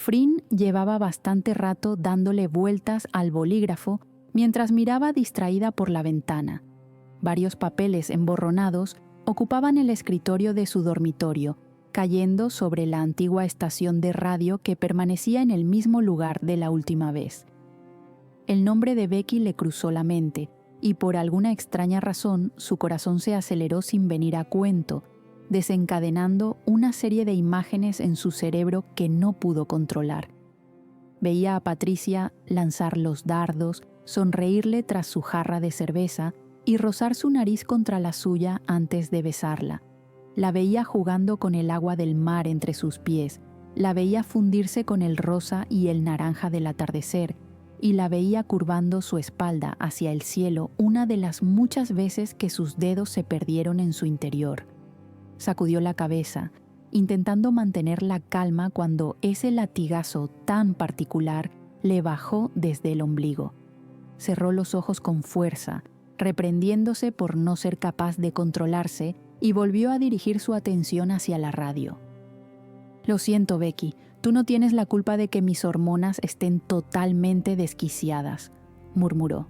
Frin llevaba bastante rato dándole vueltas al bolígrafo mientras miraba distraída por la ventana. Varios papeles emborronados ocupaban el escritorio de su dormitorio, cayendo sobre la antigua estación de radio que permanecía en el mismo lugar de la última vez. El nombre de Becky le cruzó la mente, y por alguna extraña razón su corazón se aceleró sin venir a cuento, desencadenando una serie de imágenes en su cerebro que no pudo controlar. Veía a Patricia lanzar los dardos, sonreírle tras su jarra de cerveza y rozar su nariz contra la suya antes de besarla. La veía jugando con el agua del mar entre sus pies, la veía fundirse con el rosa y el naranja del atardecer, y la veía curvando su espalda hacia el cielo una de las muchas veces que sus dedos se perdieron en su interior. Sacudió la cabeza, intentando mantener la calma cuando ese latigazo tan particular le bajó desde el ombligo. Cerró los ojos con fuerza, reprendiéndose por no ser capaz de controlarse, y volvió a dirigir su atención hacia la radio. «Lo siento, Becky, tú no tienes la culpa de que mis hormonas estén totalmente desquiciadas», murmuró.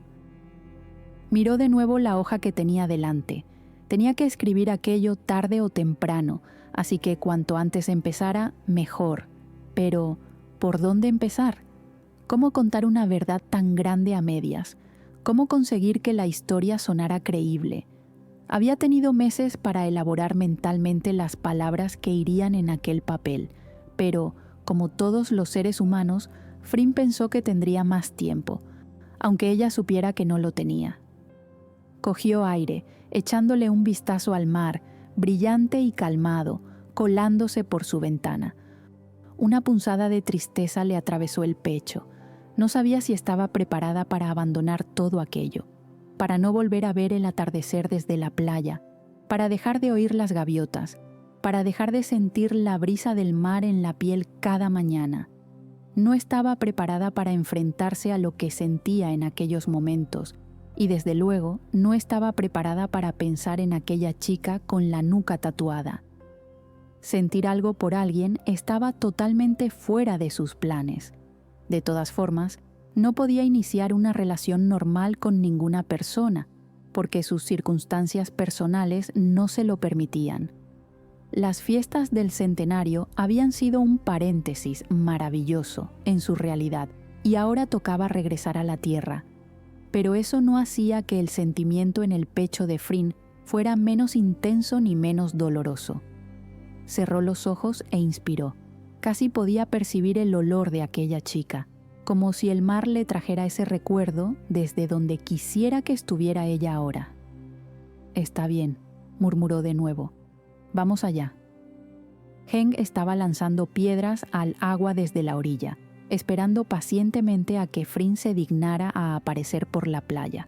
Miró de nuevo la hoja que tenía delante. Tenía que escribir aquello tarde o temprano, así que cuanto antes empezara, mejor. Pero, ¿por dónde empezar? ¿Cómo contar una verdad tan grande a medias? ¿Cómo conseguir que la historia sonara creíble? Había tenido meses para elaborar mentalmente las palabras que irían en aquel papel, pero, como todos los seres humanos, Frin pensó que tendría más tiempo, aunque ella supiera que no lo tenía. Cogió aire, echándole un vistazo al mar, brillante y calmado, colándose por su ventana. Una punzada de tristeza le atravesó el pecho. No sabía si estaba preparada para abandonar todo aquello, para no volver a ver el atardecer desde la playa, para dejar de oír las gaviotas, para dejar de sentir la brisa del mar en la piel cada mañana. No estaba preparada para enfrentarse a lo que sentía en aquellos momentos, y desde luego no estaba preparada para pensar en aquella chica con la nuca tatuada. Sentir algo por alguien estaba totalmente fuera de sus planes. De todas formas, no podía iniciar una relación normal con ninguna persona, porque sus circunstancias personales no se lo permitían. Las fiestas del centenario habían sido un paréntesis maravilloso en su realidad, y ahora tocaba regresar a la tierra. Pero eso no hacía que el sentimiento en el pecho de Frin fuera menos intenso ni menos doloroso. Cerró los ojos e inspiró. Casi podía percibir el olor de aquella chica, como si el mar le trajera ese recuerdo desde donde quisiera que estuviera ella ahora. «Está bien», murmuró de nuevo. «Vamos allá». Heng estaba lanzando piedras al agua desde la orilla, esperando pacientemente a que Frin se dignara a aparecer por la playa.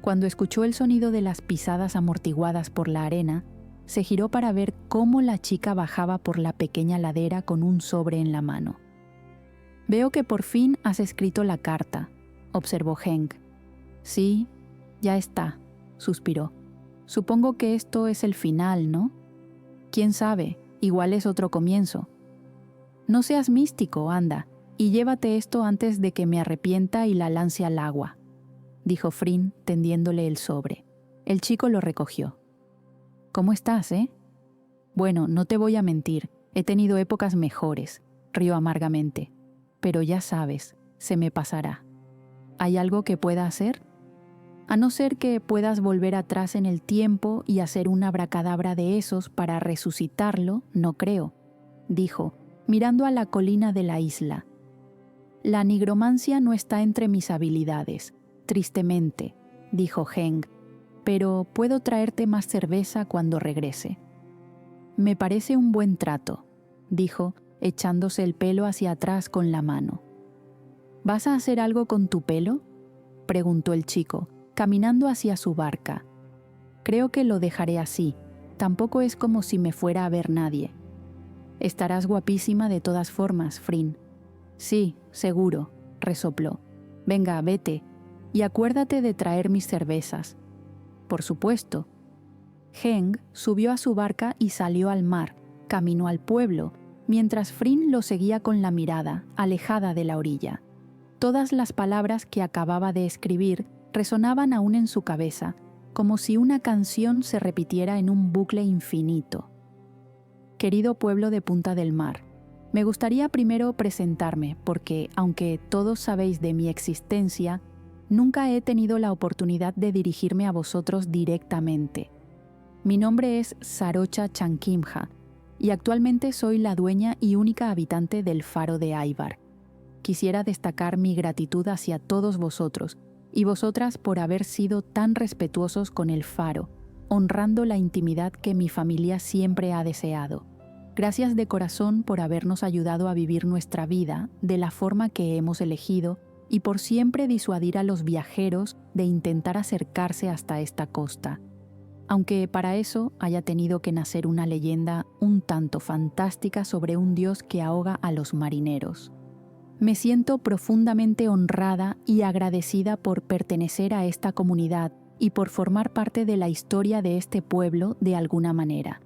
Cuando escuchó el sonido de las pisadas amortiguadas por la arena, se giró para ver cómo la chica bajaba por la pequeña ladera con un sobre en la mano. «Veo que por fin has escrito la carta», observó Heng. «Sí, ya está», suspiró. «Supongo que esto es el final, ¿no? Quién sabe, igual es otro comienzo. No seas místico, anda, y llévate esto antes de que me arrepienta y la lance al agua», dijo Frin, tendiéndole el sobre. El chico lo recogió. «¿Cómo estás, eh?» «Bueno, no te voy a mentir, he tenido épocas mejores», rió amargamente. «Pero ya sabes, se me pasará. ¿Hay algo que pueda hacer? A no ser que puedas volver atrás en el tiempo y hacer un abracadabra de esos para resucitarlo, no creo», dijo, mirando a la colina de la isla. «La nigromancia no está entre mis habilidades, tristemente», dijo Heng, «pero puedo traerte más cerveza cuando regrese». «Me parece un buen trato», dijo, echándose el pelo hacia atrás con la mano. «¿Vas a hacer algo con tu pelo?», preguntó el chico, caminando hacia su barca. «Creo que lo dejaré así, tampoco es como si me fuera a ver nadie». «Estarás guapísima de todas formas, Frin». «Sí, seguro», resopló. «Venga, vete, y acuérdate de traer mis cervezas». «Por supuesto». Heng subió a su barca y salió al mar, camino al pueblo, mientras Frin lo seguía con la mirada, alejada de la orilla. Todas las palabras que acababa de escribir resonaban aún en su cabeza, como si una canción se repitiera en un bucle infinito. Querido pueblo de Punta del Mar, me gustaría primero presentarme porque, aunque todos sabéis de mi existencia, nunca he tenido la oportunidad de dirigirme a vosotros directamente. Mi nombre es Sarocha Chankimja y actualmente soy la dueña y única habitante del faro de Aybar. Quisiera destacar mi gratitud hacia todos vosotros y vosotras por haber sido tan respetuosos con el faro, honrando la intimidad que mi familia siempre ha deseado. Gracias de corazón por habernos ayudado a vivir nuestra vida de la forma que hemos elegido y por siempre disuadir a los viajeros de intentar acercarse hasta esta costa. Aunque para eso haya tenido que nacer una leyenda un tanto fantástica sobre un dios que ahoga a los marineros. Me siento profundamente honrada y agradecida por pertenecer a esta comunidad y por formar parte de la historia de este pueblo de alguna manera.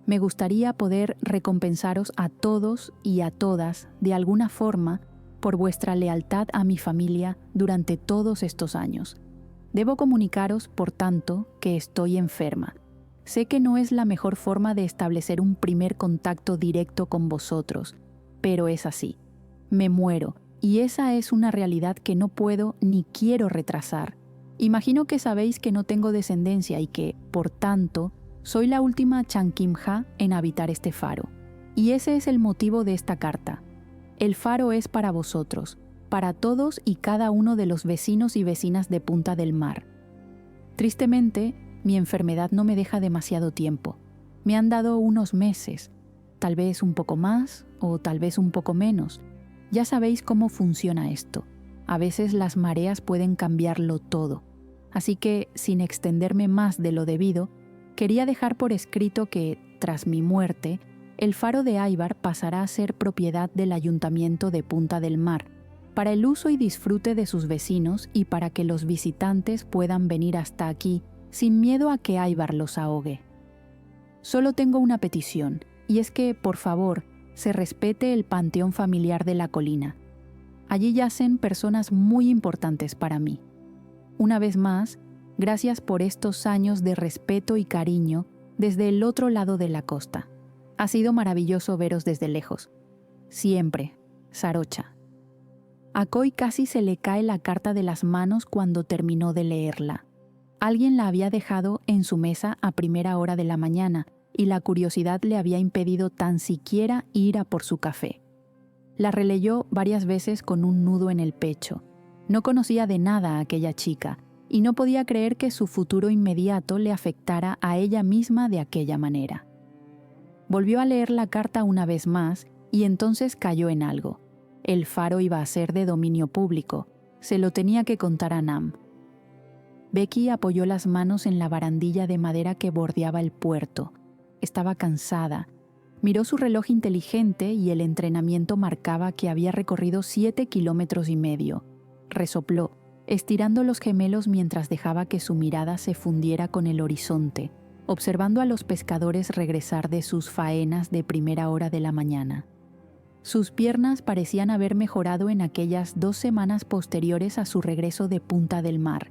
Me gustaría poder recompensaros a todos y a todas de alguna forma por vuestra lealtad a mi familia durante todos estos años. Debo comunicaros, por tanto, que estoy enferma. Sé que no es la mejor forma de establecer un primer contacto directo con vosotros, pero es así. Me muero, y esa es una realidad que no puedo ni quiero retrasar. Imagino que sabéis que no tengo descendencia y que, por tanto, soy la última Chankimja en habitar este faro. Y ese es el motivo de esta carta. El faro es para vosotros, para todos y cada uno de los vecinos y vecinas de Punta del Mar. Tristemente, mi enfermedad no me deja demasiado tiempo. Me han dado unos meses, tal vez un poco más o tal vez un poco menos. Ya sabéis cómo funciona esto. A veces las mareas pueden cambiarlo todo. Así que, sin extenderme más de lo debido, quería dejar por escrito que, tras mi muerte, el faro de Aybar pasará a ser propiedad del Ayuntamiento de Punta del Mar, para el uso y disfrute de sus vecinos y para que los visitantes puedan venir hasta aquí sin miedo a que Aybar los ahogue. Solo tengo una petición, y es que, por favor, se respete el panteón familiar de la colina. Allí yacen personas muy importantes para mí. Una vez más, gracias por estos años de respeto y cariño desde el otro lado de la costa. Ha sido maravilloso veros desde lejos. Siempre, Sarocha. A Coy casi se le cae la carta de las manos cuando terminó de leerla. Alguien la había dejado en su mesa a primera hora de la mañana y la curiosidad le había impedido tan siquiera ir a por su café. La releyó varias veces con un nudo en el pecho. No conocía de nada a aquella chica y no podía creer que su futuro inmediato le afectara a ella misma de aquella manera. Volvió a leer la carta una vez más y entonces cayó en algo. El faro iba a ser de dominio público. Se lo tenía que contar a Nam. Becky apoyó las manos en la barandilla de madera que bordeaba el puerto. Estaba cansada. Miró su reloj inteligente y el entrenamiento marcaba que había recorrido 7,5 kilómetros. Resopló, estirando los gemelos mientras dejaba que su mirada se fundiera con el horizonte, observando a los pescadores regresar de sus faenas de primera hora de la mañana. Sus piernas parecían haber mejorado en aquellas 2 semanas posteriores a su regreso de Punta del Mar.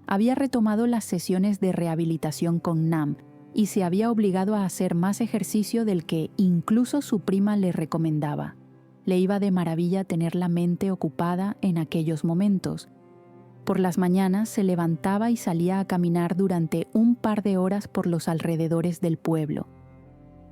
Había retomado las sesiones de rehabilitación con Nam y se había obligado a hacer más ejercicio del que incluso su prima le recomendaba. Le iba de maravilla tener la mente ocupada en aquellos momentos. Por las mañanas se levantaba y salía a caminar durante un par de horas por los alrededores del pueblo.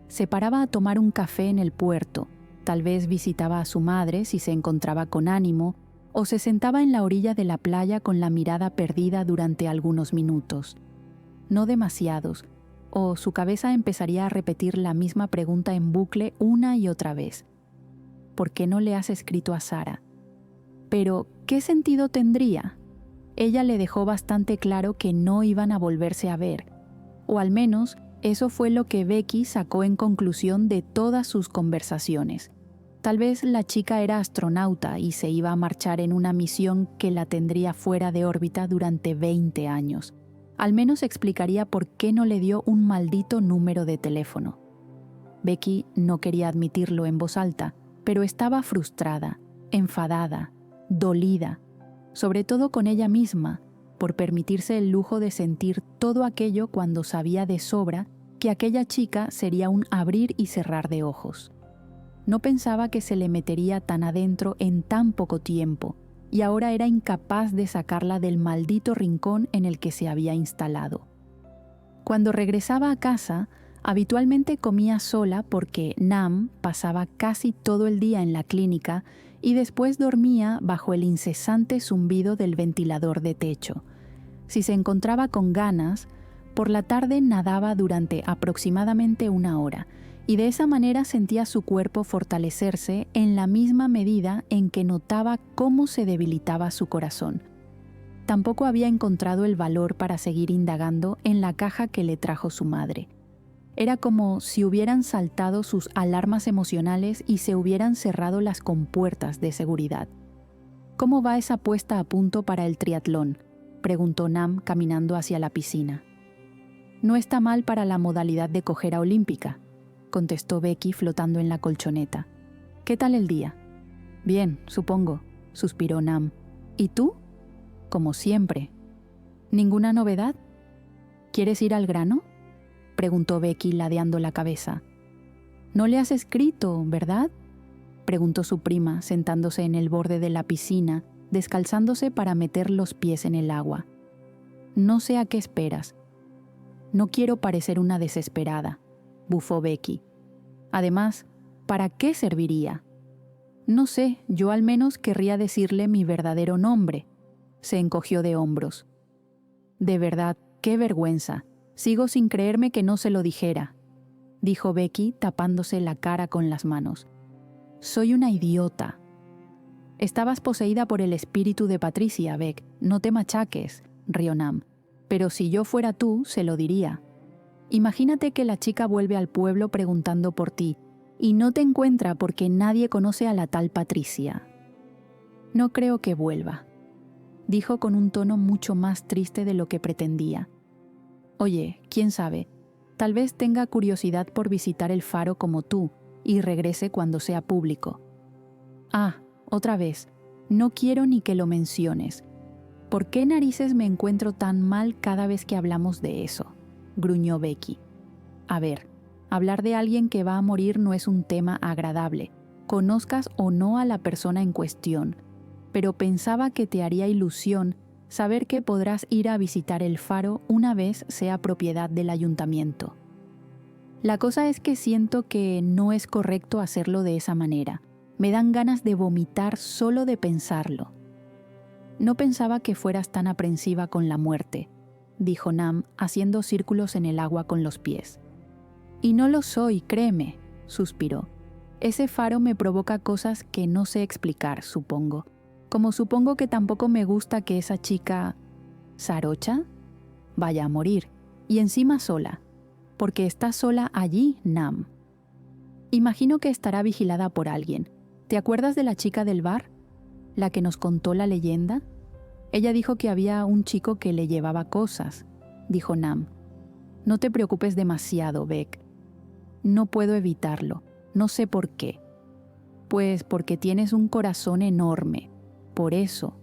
Se paraba a tomar un café en el puerto, tal vez visitaba a su madre si se encontraba con ánimo, o se sentaba en la orilla de la playa con la mirada perdida durante algunos minutos. No demasiados, o su cabeza empezaría a repetir la misma pregunta en bucle una y otra vez. ¿Por qué no le has escrito a Sara? Pero, ¿qué sentido tendría? Ella le dejó bastante claro que no iban a volverse a ver, o al menos eso fue lo que Becky sacó en conclusión de todas sus conversaciones. Tal vez la chica era astronauta y se iba a marchar en una misión que la tendría fuera de órbita durante 20 años. Al menos explicaría por qué no le dio un maldito número de teléfono. Becky no quería admitirlo en voz alta, pero estaba frustrada, enfadada, dolida, sobre todo con ella misma, por permitirse el lujo de sentir todo aquello cuando sabía de sobra que aquella chica sería un abrir y cerrar de ojos. No pensaba que se le metería tan adentro en tan poco tiempo, y ahora era incapaz de sacarla del maldito rincón en el que se había instalado. Cuando regresaba a casa, habitualmente comía sola porque Nam pasaba casi todo el día en la clínica y después dormía bajo el incesante zumbido del ventilador de techo. Si se encontraba con ganas, por la tarde nadaba durante aproximadamente 1 hora, y de esa manera sentía su cuerpo fortalecerse en la misma medida en que notaba cómo se debilitaba su corazón. Tampoco había encontrado el valor para seguir indagando en la caja que le trajo su madre. Era como si hubieran saltado sus alarmas emocionales y se hubieran cerrado las compuertas de seguridad. ¿Cómo va esa puesta a punto para el triatlón?, preguntó Nam caminando hacia la piscina. No está mal para la modalidad de cojera olímpica, contestó Becky flotando en la colchoneta. ¿Qué tal el día? Bien, supongo, suspiró Nam. ¿Y tú? Como siempre. ¿Ninguna novedad? ¿Quieres ir al grano?, preguntó Becky ladeando la cabeza. No le has escrito, ¿verdad?, preguntó su prima sentándose en el borde de la piscina, descalzándose para meter los pies en el agua. No sé a qué esperas. No quiero parecer una desesperada, bufó Becky. Además, ¿para qué serviría? No sé, yo al menos querría decirle mi verdadero nombre. Se encogió de hombros. De verdad, qué vergüenza. Sigo sin creerme que no se lo dijera, dijo Becky tapándose la cara con las manos. Soy una idiota. Estabas poseída por el espíritu de Patricia, Beck. No te machaques, rió Nam. Pero si yo fuera tú, se lo diría. Imagínate que la chica vuelve al pueblo preguntando por ti y no te encuentra porque nadie conoce a la tal Patricia. No creo que vuelva, dijo con un tono mucho más triste de lo que pretendía. Oye, quién sabe, tal vez tenga curiosidad por visitar el faro como tú y regrese cuando sea público. Ah, otra vez, no quiero ni que lo menciones. ¿Por qué narices me encuentro tan mal cada vez que hablamos de eso?, gruñó Becky. A ver, hablar de alguien que va a morir no es un tema agradable, conozcas o no a la persona en cuestión, pero pensaba que te haría ilusión saber que podrás ir a visitar el faro una vez sea propiedad del ayuntamiento. La cosa es que siento que no es correcto hacerlo de esa manera. Me dan ganas de vomitar solo de pensarlo. No pensaba que fueras tan aprensiva con la muerte, dijo Nam, haciendo círculos en el agua con los pies. Y no lo soy, créeme, suspiró. Ese faro me provoca cosas que no sé explicar, supongo. Como supongo que tampoco me gusta que esa chica, Sarocha, vaya a morir, y encima sola, porque está sola allí, Nam. Imagino que estará vigilada por alguien. ¿Te acuerdas de la chica del bar? ¿La que nos contó la leyenda? Ella dijo que había un chico que le llevaba cosas, dijo Nam. No te preocupes demasiado, Beck. No puedo evitarlo, no sé por qué. Pues porque tienes un corazón enorme. Por eso.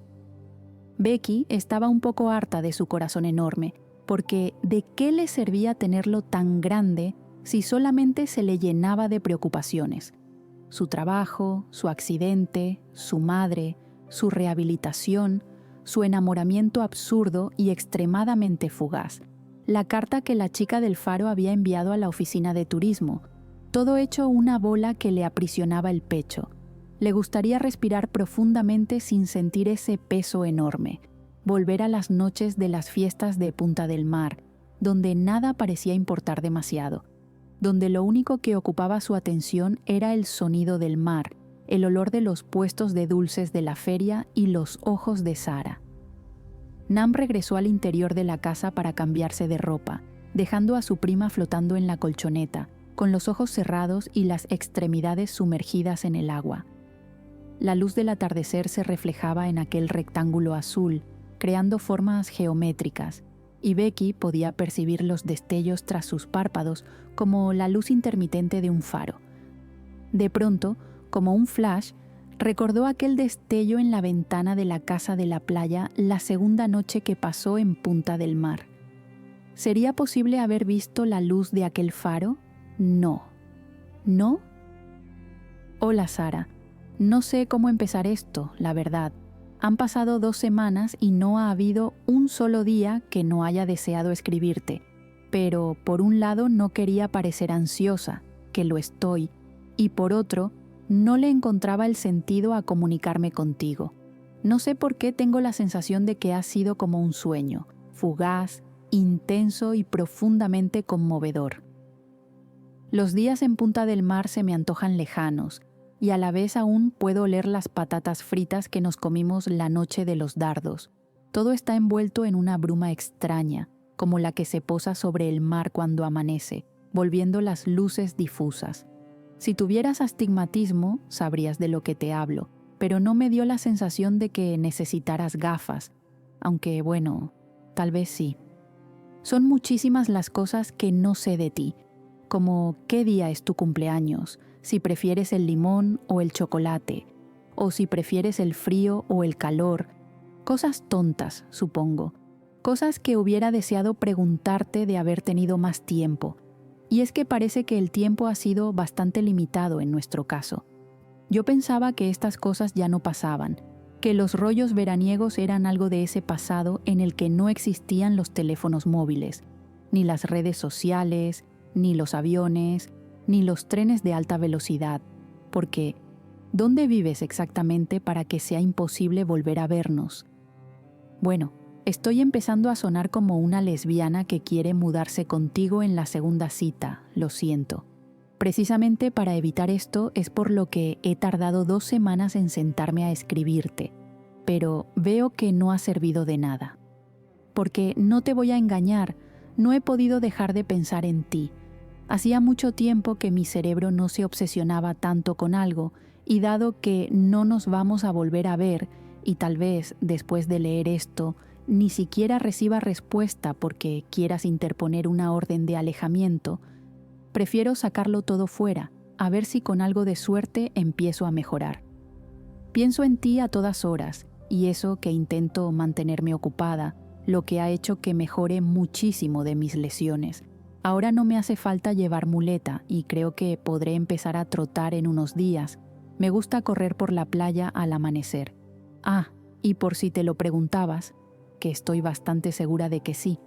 Becky estaba un poco harta de su corazón enorme, porque ¿de qué le servía tenerlo tan grande si solamente se le llenaba de preocupaciones? Su trabajo, su accidente, su madre, su rehabilitación, su enamoramiento absurdo y extremadamente fugaz, la carta que la chica del faro había enviado a la oficina de turismo, todo hecho una bola que le aprisionaba el pecho. Le gustaría respirar profundamente sin sentir ese peso enorme, volver a las noches de las fiestas de Punta del Mar, donde nada parecía importar demasiado, donde lo único que ocupaba su atención era el sonido del mar, el olor de los puestos de dulces de la feria y los ojos de Sara. Nam regresó al interior de la casa para cambiarse de ropa, dejando a su prima flotando en la colchoneta, con los ojos cerrados y las extremidades sumergidas en el agua. La luz del atardecer se reflejaba en aquel rectángulo azul, creando formas geométricas, y Becky podía percibir los destellos tras sus párpados como la luz intermitente de un faro. De pronto, como un flash, recordó aquel destello en la ventana de la casa de la playa la segunda noche que pasó en Punta del Mar. ¿Sería posible haber visto la luz de aquel faro? No. ¿No? Hola, Sara. No sé cómo empezar esto, la verdad. Han pasado 2 semanas y no ha habido un solo día que no haya deseado escribirte. Pero, por un lado, no quería parecer ansiosa, que lo estoy, y por otro, no le encontraba el sentido a comunicarme contigo. No sé por qué tengo la sensación de que ha sido como un sueño, fugaz, intenso y profundamente conmovedor. Los días en Punta del Mar se me antojan lejanos, y a la vez aún puedo oler las patatas fritas que nos comimos la noche de los dardos. Todo está envuelto en una bruma extraña, como la que se posa sobre el mar cuando amanece, volviendo las luces difusas. Si tuvieras astigmatismo, sabrías de lo que te hablo, pero no me dio la sensación de que necesitaras gafas, aunque bueno, tal vez sí. Son muchísimas las cosas que no sé de ti, como qué día es tu cumpleaños, si prefieres el limón o el chocolate, o si prefieres el frío o el calor. Cosas tontas, supongo. Cosas que hubiera deseado preguntarte de haber tenido más tiempo. Y es que parece que el tiempo ha sido bastante limitado en nuestro caso. Yo pensaba que estas cosas ya no pasaban, que los rollos veraniegos eran algo de ese pasado en el que no existían los teléfonos móviles, ni las redes sociales, ni los aviones, ni los trenes de alta velocidad, porque ¿dónde vives exactamente para que sea imposible volver a vernos? Bueno, estoy empezando a sonar como una lesbiana que quiere mudarse contigo en la segunda cita, lo siento. Precisamente para evitar esto es por lo que he tardado 2 semanas en sentarme a escribirte, pero veo que no ha servido de nada. Porque no te voy a engañar, no he podido dejar de pensar en ti. Hacía mucho tiempo que mi cerebro no se obsesionaba tanto con algo, y dado que no nos vamos a volver a ver, y tal vez, después de leer esto, ni siquiera reciba respuesta porque quieras interponer una orden de alejamiento, prefiero sacarlo todo fuera, a ver si con algo de suerte empiezo a mejorar. Pienso en ti a todas horas, y eso que intento mantenerme ocupada, lo que ha hecho que mejore muchísimo de mis lesiones. Ahora no me hace falta llevar muleta y creo que podré empezar a trotar en unos días. Me gusta correr por la playa al amanecer. Ah, y por si te lo preguntabas, que estoy bastante segura de que sí,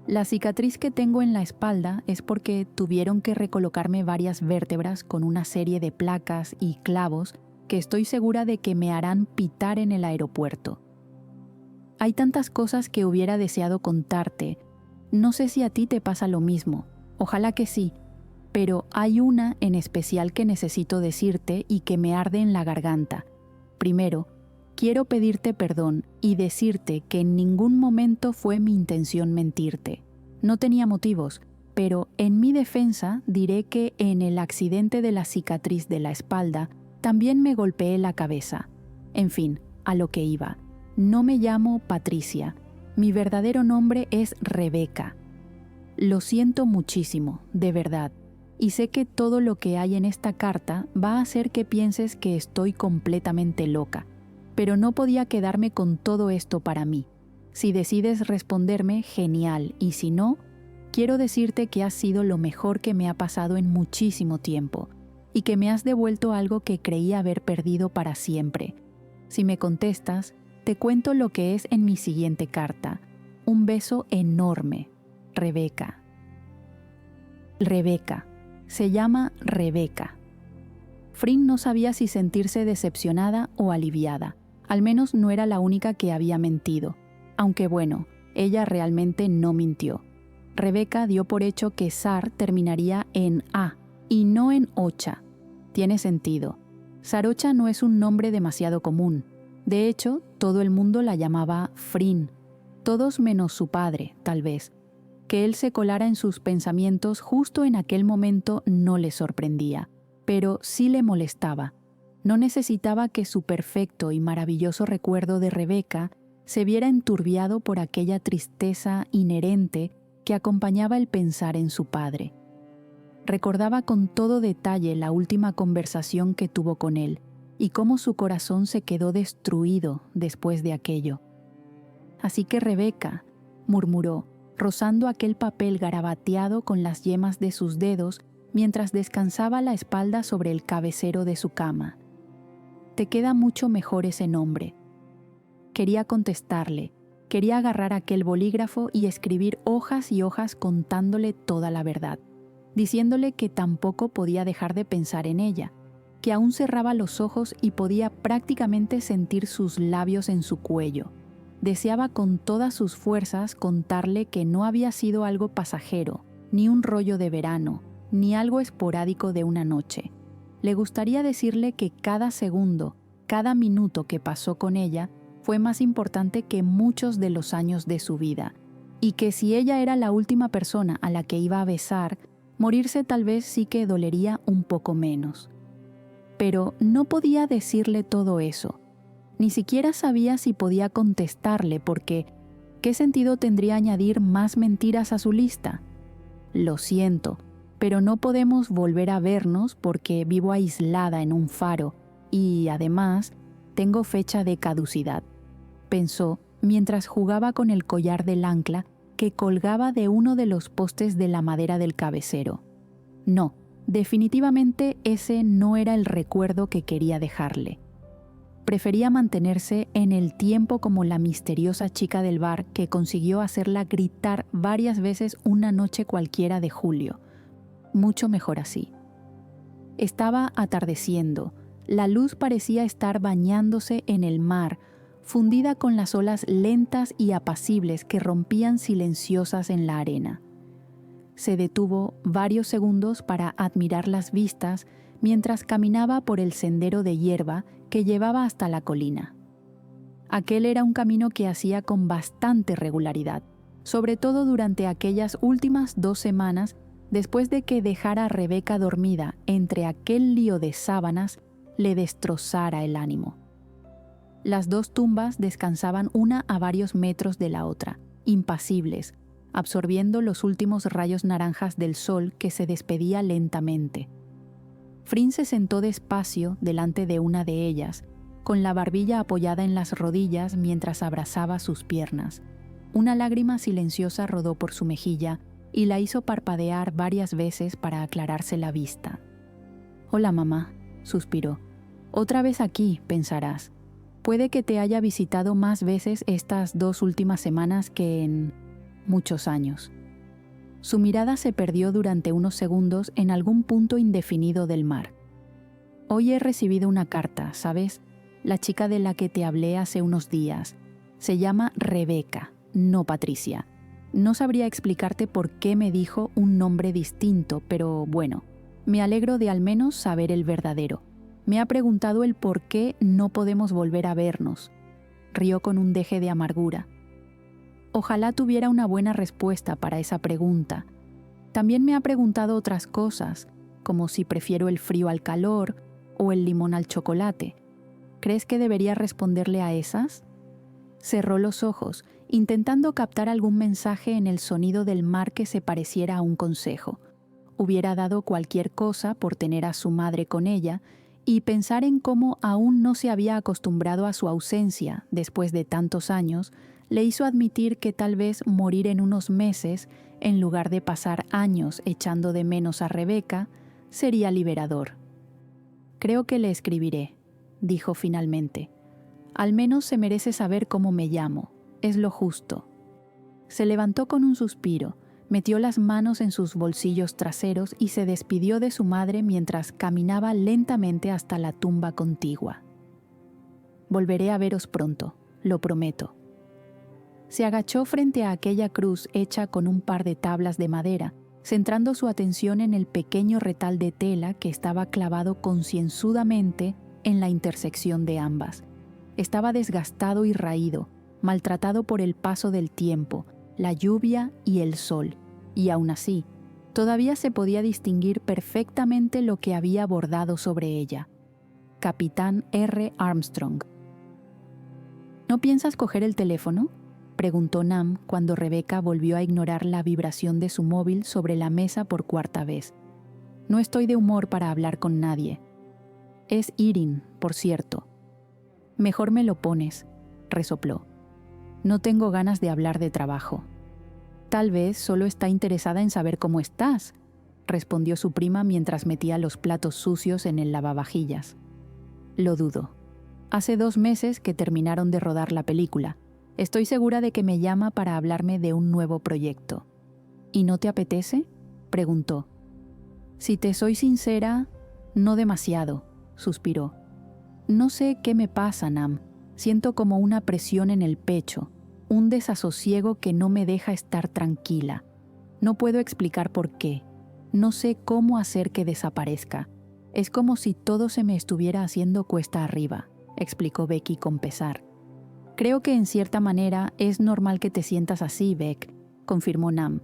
la cicatriz que tengo en la espalda es porque tuvieron que recolocarme varias vértebras con una serie de placas y clavos que estoy segura de que me harán pitar en el aeropuerto. Hay tantas cosas que hubiera deseado contarte. No sé si a ti te pasa lo mismo, ojalá que sí, pero hay una en especial que necesito decirte y que me arde en la garganta. Primero, quiero pedirte perdón y decirte que en ningún momento fue mi intención mentirte. No tenía motivos, pero en mi defensa diré que en el accidente de la cicatriz de la espalda también me golpeé la cabeza. En fin, a lo que iba. No me llamo Patricia. Mi verdadero nombre es Rebeca. Lo siento muchísimo, de verdad, y sé que todo lo que hay en esta carta va a hacer que pienses que estoy completamente loca, pero no podía quedarme con todo esto para mí. Si decides responderme, genial, y si no, quiero decirte que has sido lo mejor que me ha pasado en muchísimo tiempo, y que me has devuelto algo que creí haber perdido para siempre. Si me contestas, te cuento lo que es en mi siguiente carta. Un beso enorme. Rebeca. Rebeca. Se llama Rebeca. Frin no sabía si sentirse decepcionada o aliviada. Al menos no era la única que había mentido. Aunque bueno, ella realmente no mintió. Rebeca dio por hecho que Sar terminaría en A y no en Ocha. Tiene sentido. Sarocha no es un nombre demasiado común. De hecho, todo el mundo la llamaba Frin. Todos menos su padre, tal vez. Que él se colara en sus pensamientos justo en aquel momento no le sorprendía, pero sí le molestaba. No necesitaba que su perfecto y maravilloso recuerdo de Rebeca se viera enturbiado por aquella tristeza inherente que acompañaba el pensar en su padre. Recordaba con todo detalle la última conversación que tuvo con él y cómo su corazón se quedó destruido después de aquello. «Así que Rebeca», murmuró, rozando aquel papel garabateado con las yemas de sus dedos mientras descansaba la espalda sobre el cabecero de su cama. «Te queda mucho mejor ese nombre». Quería contestarle, quería agarrar aquel bolígrafo y escribir hojas y hojas contándole toda la verdad, diciéndole que tampoco podía dejar de pensar en ella, que aún cerraba los ojos y podía prácticamente sentir sus labios en su cuello. Deseaba con todas sus fuerzas contarle que no había sido algo pasajero, ni un rollo de verano, ni algo esporádico de una noche. Le gustaría decirle que cada segundo, cada minuto que pasó con ella fue más importante que muchos de los años de su vida, y que si ella era la última persona a la que iba a besar, morirse tal vez sí que dolería un poco menos. Pero no podía decirle todo eso. Ni siquiera sabía si podía contestarle porque ¿qué sentido tendría añadir más mentiras a su lista? Lo siento, pero no podemos volver a vernos porque vivo aislada en un faro y, además, tengo fecha de caducidad, pensó mientras jugaba con el collar del ancla que colgaba de uno de los postes de la madera del cabecero. No, definitivamente ese no era el recuerdo que quería dejarle. Prefería mantenerse en el tiempo como la misteriosa chica del bar que consiguió hacerla gritar varias veces una noche cualquiera de julio. Mucho mejor así. Estaba atardeciendo. La luz parecía estar bañándose en el mar, fundida con las olas lentas y apacibles que rompían silenciosas en la arena. Se detuvo varios segundos para admirar las vistas mientras caminaba por el sendero de hierba que llevaba hasta la colina. Aquel era un camino que hacía con bastante regularidad, sobre todo durante aquellas últimas 2 semanas después de que dejara a Rebeca dormida entre aquel lío de sábanas le destrozara el ánimo. Las 2 tumbas descansaban una a varios metros de la otra, impasibles, absorbiendo los últimos rayos naranjas del sol que se despedía lentamente. Frin se sentó despacio delante de una de ellas, con la barbilla apoyada en las rodillas mientras abrazaba sus piernas. Una lágrima silenciosa rodó por su mejilla y la hizo parpadear varias veces para aclararse la vista. «Hola, mamá», suspiró. «Otra vez aquí, pensarás. Puede que te haya visitado más veces estas 2 últimas semanas que en muchos años». Su mirada se perdió durante unos segundos en algún punto indefinido del mar. «Hoy he recibido una carta, ¿sabes? La chica de la que te hablé hace unos días. Se llama Rebeca, no Patricia. No sabría explicarte por qué me dijo un nombre distinto, pero bueno, me alegro de al menos saber el verdadero. Me ha preguntado el por qué no podemos volver a vernos». Rió con un deje de amargura. Ojalá tuviera una buena respuesta para esa pregunta. También me ha preguntado otras cosas, como si prefiero el frío al calor o el limón al chocolate. ¿Crees que debería responderle a esas? Cerró los ojos, intentando captar algún mensaje en el sonido del mar que se pareciera a un consejo. Hubiera dado cualquier cosa por tener a su madre con ella y pensar en cómo aún no se había acostumbrado a su ausencia después de tantos años le hizo admitir que tal vez morir en unos meses, en lugar de pasar años echando de menos a Rebeca, sería liberador. «Creo que le escribiré», dijo finalmente. «Al menos se merece saber cómo me llamo. Es lo justo». Se levantó con un suspiro, metió las manos en sus bolsillos traseros y se despidió de su madre mientras caminaba lentamente hasta la tumba contigua. «Volveré a veros pronto, lo prometo». Se agachó frente a aquella cruz hecha con un par de tablas de madera, centrando su atención en el pequeño retal de tela que estaba clavado concienzudamente en la intersección de ambas. Estaba desgastado y raído, maltratado por el paso del tiempo, la lluvia y el sol, y aún así, todavía se podía distinguir perfectamente lo que había bordado sobre ella. Capitán R. Armstrong. ¿No piensas coger el teléfono?, preguntó Nam cuando Rebeca volvió a ignorar la vibración de su móvil sobre la mesa por cuarta vez. No estoy de humor para hablar con nadie. Es Irin, por cierto. Mejor me lo pones, resopló. No tengo ganas de hablar de trabajo. Tal vez solo está interesada en saber cómo estás, respondió su prima mientras metía los platos sucios en el lavavajillas. Lo dudo. Hace 2 meses que terminaron de rodar la película. Estoy segura de que me llama para hablarme de un nuevo proyecto. ¿Y no te apetece?, preguntó. Si te soy sincera, no demasiado, suspiró. No sé qué me pasa, Nam. Siento como una presión en el pecho, un desasosiego que no me deja estar tranquila. No puedo explicar por qué. No sé cómo hacer que desaparezca. Es como si todo se me estuviera haciendo cuesta arriba, explicó Becky con pesar. Creo que en cierta manera es normal que te sientas así, Beck, confirmó Nam.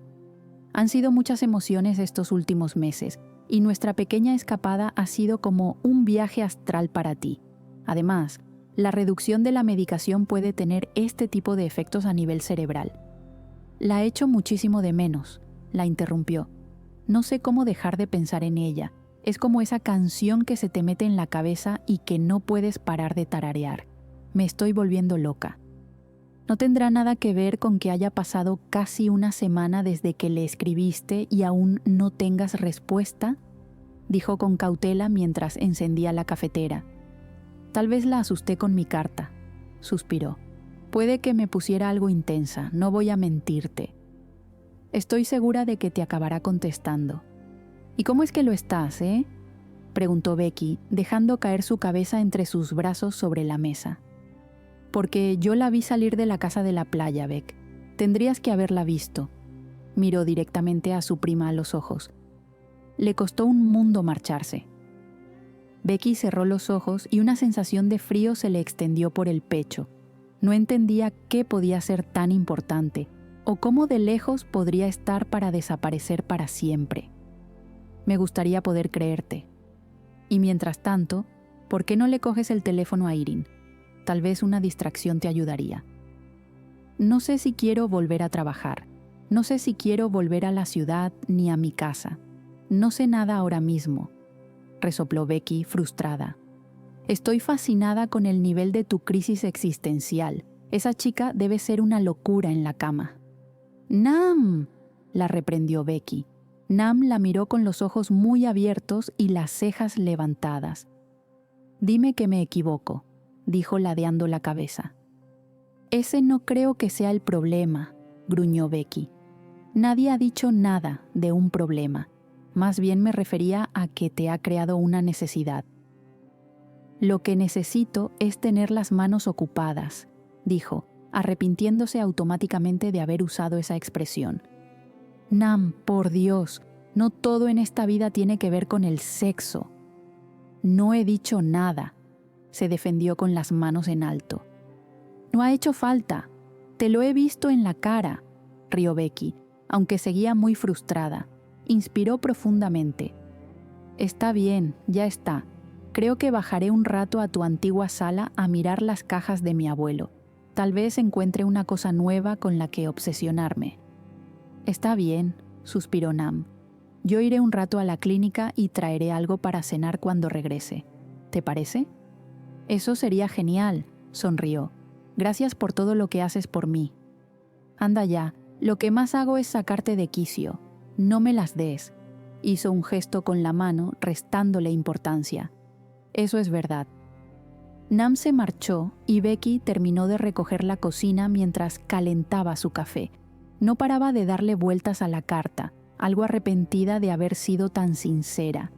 Han sido muchas emociones estos últimos meses, y nuestra pequeña escapada ha sido como un viaje astral para ti. Además, la reducción de la medicación puede tener este tipo de efectos a nivel cerebral. La echo muchísimo de menos, la interrumpió. No sé cómo dejar de pensar en ella. Es como esa canción que se te mete en la cabeza y que no puedes parar de tararear. Me estoy volviendo loca. ¿No tendrá nada que ver con que haya pasado casi una semana desde que le escribiste y aún no tengas respuesta?, dijo con cautela mientras encendía la cafetera. Tal vez la asusté con mi carta, suspiró. Puede que me pusiera algo intensa, no voy a mentirte. Estoy segura de que te acabará contestando. ¿Y cómo es que lo estás, preguntó Becky, dejando caer su cabeza entre sus brazos sobre la mesa. Porque yo la vi salir de la casa de la playa, Beck. Tendrías que haberla visto. Miró directamente a su prima a los ojos. Le costó un mundo marcharse. Becky cerró los ojos y una sensación de frío se le extendió por el pecho. No entendía qué podía ser tan importante, o cómo de lejos podría estar para desaparecer para siempre. Me gustaría poder creerte. Y mientras tanto, ¿por qué no le coges el teléfono a Irin? Tal vez una distracción te ayudaría. No sé si quiero volver a trabajar. No sé si quiero volver a la ciudad ni a mi casa. No sé nada ahora mismo, resopló Becky frustrada. Estoy fascinada con el nivel de tu crisis existencial. Esa chica debe ser una locura en la cama. ¡Nam!, la reprendió Becky. Nam la miró con los ojos muy abiertos y las cejas levantadas. Dime que me equivoco, dijo ladeando la cabeza. Ese no creo que sea el problema, gruñó Becky. Nadie ha dicho nada de un problema. Más bien me refería a que te ha creado una necesidad. Lo que necesito es tener las manos ocupadas, dijo, arrepintiéndose automáticamente de haber usado esa expresión. Nam, por Dios, no todo en esta vida tiene que ver con el sexo. No he dicho nada, se defendió con las manos en alto. No ha hecho falta, te lo he visto en la cara, rió Becky, aunque seguía muy frustrada. Inspiró profundamente. Está bien, ya está. Creo que bajaré un rato a tu antigua sala a mirar las cajas de mi abuelo. Tal vez encuentre una cosa nueva con la que obsesionarme. Está bien, suspiró Nam. Yo iré un rato a la clínica y traeré algo para cenar cuando regrese. ¿Te parece? Eso sería genial, sonrió. Gracias por todo lo que haces por mí. Anda ya, lo que más hago es sacarte de quicio. No me las des. Hizo un gesto con la mano, restándole importancia. Eso es verdad. Nam se marchó y Becky terminó de recoger la cocina mientras calentaba su café. No paraba de darle vueltas a la carta, algo arrepentida de haber sido tan sincera.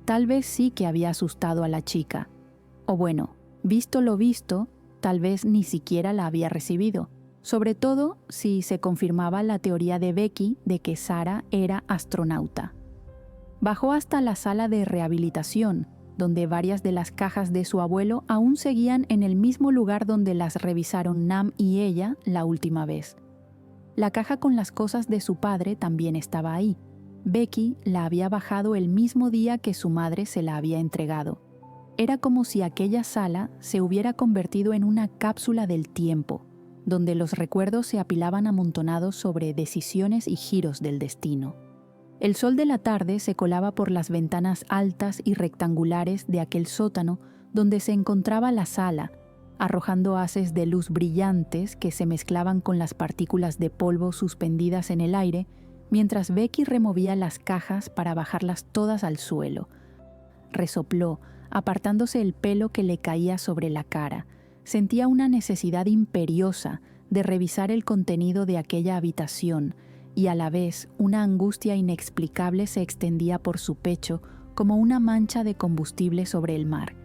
Tal vez sí que había asustado a la chica. O bueno, visto lo visto, tal vez ni siquiera la había recibido. Sobre todo si se confirmaba la teoría de Becky de que Sara era astronauta. Bajó hasta la sala de rehabilitación, donde varias de las cajas de su abuelo aún seguían en el mismo lugar donde las revisaron Nam y ella la última vez. La caja con las cosas de su padre también estaba ahí. Becky la había bajado el mismo día que su madre se la había entregado. Era como si aquella sala se hubiera convertido en una cápsula del tiempo, donde los recuerdos se apilaban amontonados sobre decisiones y giros del destino. El sol de la tarde se colaba por las ventanas altas y rectangulares de aquel sótano donde se encontraba la sala, arrojando haces de luz brillantes que se mezclaban con las partículas de polvo suspendidas en el aire, mientras Becky removía las cajas para bajarlas todas al suelo. Resopló, apartándose el pelo que le caía sobre la cara. Sentía una necesidad imperiosa de revisar el contenido de aquella habitación, y a la vez una angustia inexplicable se extendía por su pecho como una mancha de combustible sobre el mar.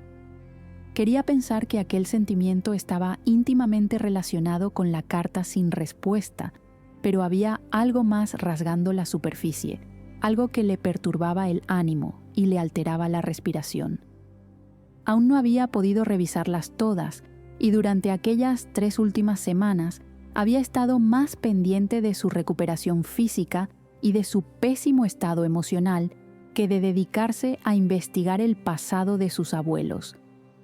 Quería pensar que aquel sentimiento estaba íntimamente relacionado con la carta sin respuesta, pero había algo más rasgando la superficie, algo que le perturbaba el ánimo y le alteraba la respiración. Aún no había podido revisarlas todas, y durante aquellas 3 últimas semanas había estado más pendiente de su recuperación física y de su pésimo estado emocional que de dedicarse a investigar el pasado de sus abuelos.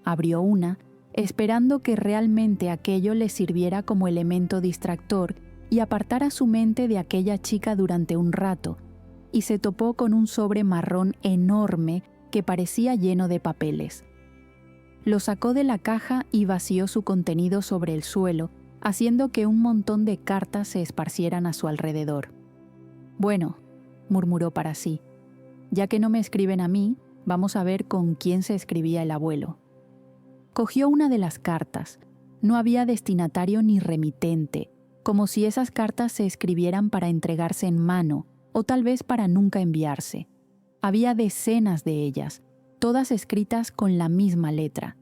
Abrió una, esperando que realmente aquello le sirviera como elemento distractor y apartara su mente de aquella chica durante un rato, y se topó con un sobre marrón enorme que parecía lleno de papeles. Lo sacó de la caja y vació su contenido sobre el suelo, haciendo que un montón de cartas se esparcieran a su alrededor. «Bueno», murmuró para sí, «ya que no me escriben a mí, vamos a ver con quién se escribía el abuelo». Cogió una de las cartas. No había destinatario ni remitente, como si esas cartas se escribieran para entregarse en mano, o tal vez para nunca enviarse. Había decenas de ellas, todas escritas con la misma letra.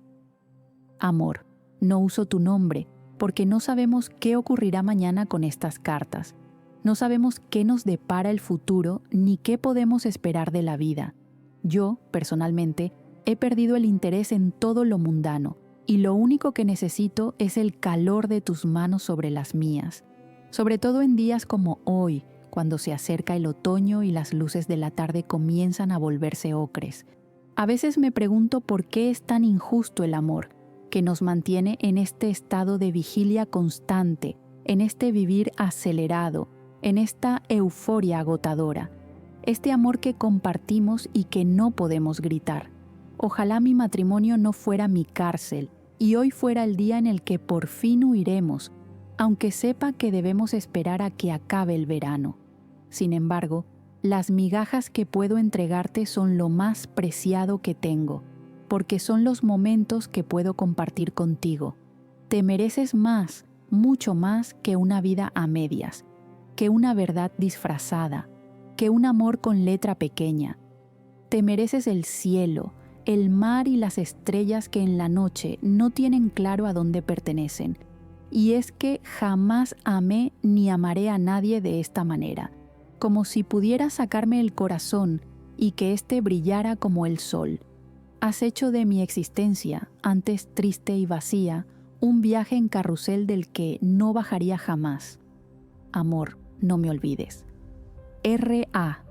«Amor, no uso tu nombre, porque no sabemos qué ocurrirá mañana con estas cartas. No sabemos qué nos depara el futuro ni qué podemos esperar de la vida. Yo, personalmente, he perdido el interés en todo lo mundano, y lo único que necesito es el calor de tus manos sobre las mías, sobre todo en días como hoy, cuando se acerca el otoño y las luces de la tarde comienzan a volverse ocres. A veces me pregunto por qué es tan injusto el amor, que nos mantiene en este estado de vigilia constante, en este vivir acelerado, en esta euforia agotadora, este amor que compartimos y que no podemos gritar. Ojalá mi matrimonio no fuera mi cárcel y hoy fuera el día en el que por fin huiremos, aunque sepa que debemos esperar a que acabe el verano. Sin embargo, las migajas que puedo entregarte son lo más preciado que tengo, porque son los momentos que puedo compartir contigo. Te mereces más, mucho más que una vida a medias, que una verdad disfrazada, que un amor con letra pequeña. Te mereces el cielo, el mar y las estrellas que en la noche no tienen claro a dónde pertenecen. Y es que jamás amé ni amaré a nadie de esta manera, como si pudiera sacarme el corazón y que éste brillara como el sol. Has hecho de mi existencia, antes triste y vacía, un viaje en carrusel del que no bajaría jamás. Amor, no me olvides. R.A.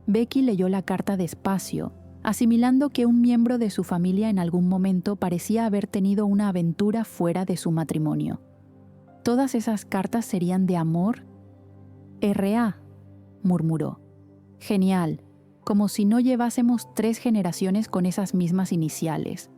Becky leyó la carta despacio, asimilando que un miembro de su familia en algún momento parecía haber tenido una aventura fuera de su matrimonio. ¿Todas esas cartas serían de amor? R.A., murmuró. Genial, como si no llevásemos 3 generaciones con esas mismas iniciales.